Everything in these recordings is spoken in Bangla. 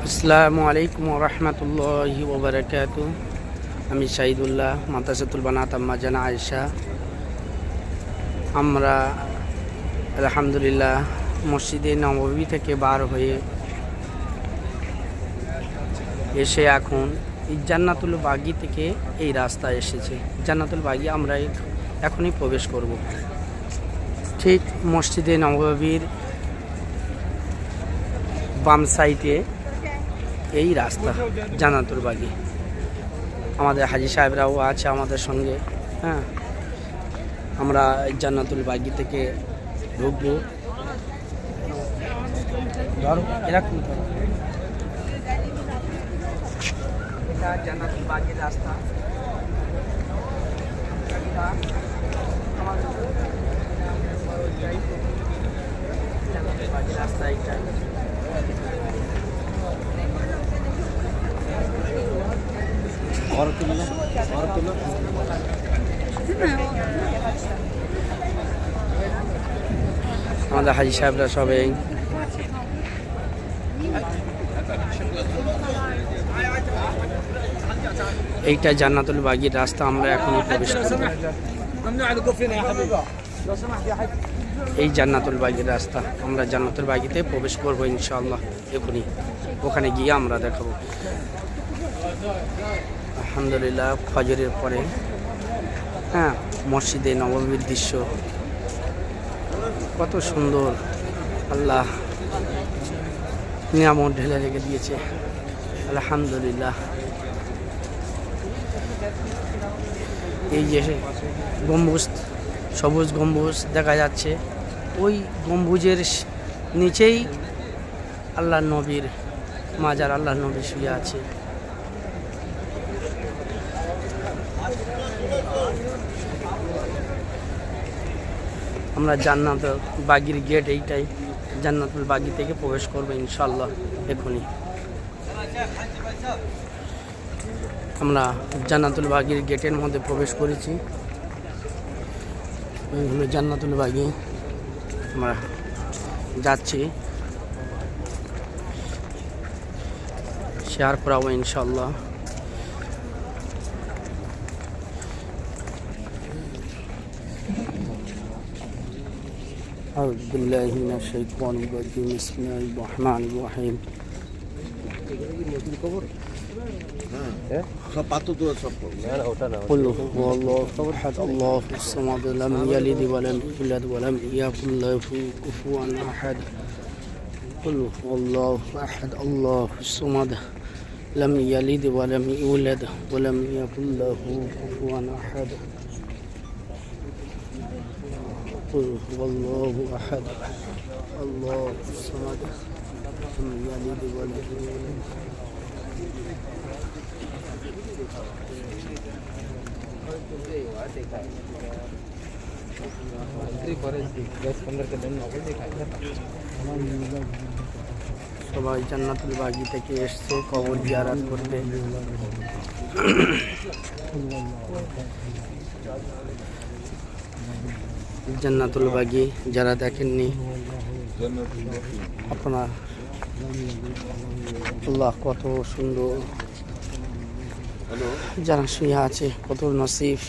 আসসালামু আলাইকুম রহমতুল্লাহি ওবরাকাতু। আমি শাহিদুল্লাহ, মাদ্রাসাতুল বানাত আম্মা জানা আয়েশা। আমরা আলহামদুলিল্লাহ মসজিদে নববী থেকে বার হয়ে এসে এখন এই জান্নাতুল বাগি থেকে এই রাস্তা এসেছে। জান্নাতুল বাগি আমরা এখনই প্রবেশ করব। ঠিক মসজিদে নববীর বাম সাইডে এই রাস্তা জান্নাতুল বাগি। আমাদের হাজি সাহেবরাও আছে আমাদের সঙ্গে। হ্যাঁ, আমরা জান্নাতুল বাগি থেকে ঢুকবো। এরকম এটা জান্নাতুল বাগির রাস্তা। জান্নাতুল বাগির রাস্তা এইটা। আমাদের হাজি সাহেবরা সবাই এইটা জান্নাতুল বাগির রাস্তা। আমরা এখনই প্রবেশ করব। এই জান্নাতুল বাগির রাস্তা, আমরা জান্নাতুল বাগিতে প্রবেশ করবো ইনশাআল্লাহ এখনই। ওখানে গিয়ে আমরা দেখাবো। আলহামদুলিল্লাহ ফজরের পরে হ্যাঁ মসজিদে নববীর দৃশ্য কত সুন্দর। আল্লাহ নিয়ামত ঢেলে রেখে দিয়েছে আলহামদুলিল্লাহ। এই যে গম্বুজ, সবুজ গম্বুজ দেখা যাচ্ছে, ওই গম্বুজের নিচেই আল্লাহ নবীর মাজার, আল্লাহ নবী শুয়ে আছে। আমরা জান্নাতুল বাগির গেট এইটাই, জান্নাতুল বাগি থেকে প্রবেশ করবো ইনশাআল্লাহ এখনই। আমরা জান্নাতুল বাগির গেটের মধ্যে প্রবেশ করেছি। এই হলো জান্নাতুল বাগি। আমরা যাচ্ছি, শেয়ার করাবো ইনশাআল্লাহ। أعوذ بالله من الشيطان الرجيم بسم الله الرحمن الرحيم قل هو الله أحد الله الصمد لم يلد ولم يولد ولم يكن له كفوا أحد قل هو الله أحد الله الصمد لم يلد ولم يولد ولم يكن له كفوا أحد قل هو الله أحد الله الصمد لم يلد ولم يولد সবাই জান্নাতুল বাগি থেকে এসছে কবর জিয়ারত করতে। জান্নাতুল বাগি যারা দেখেননি আপনার, আল্লাহ কত সুন্দর যারা শুয়ে আছে, কত নসিব।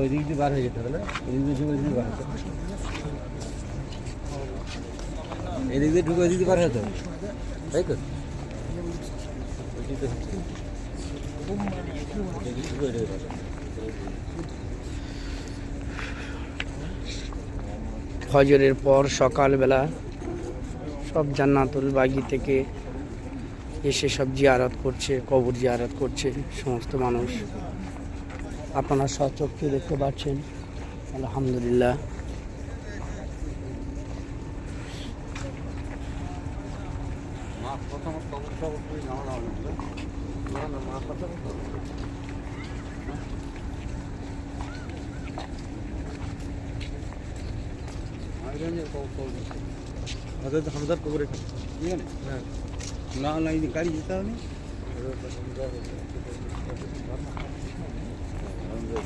ওই দিক দিয়ে বার হয়ে যেতে হবে না, এদিক দিয়ে ঢুকে বার হতে হবে, এদিক দিয়ে ঢুকে ওইদিক দিয়ে বার হতে হবে, তাই তো? ফজরের পর সকালবেলা সব জান্নাতুল বাগি থেকে এসে সব জিয়ারত করছে, কবর জিয়ারত করছে সমস্ত মানুষ। আপনারা সচক্ষে দেখতে পাচ্ছেন আলহামদুলিল্লাহ। প্রথম হযরত হামজার কবরে এখানে না না এই গাড়ি যেতে হবে হামজা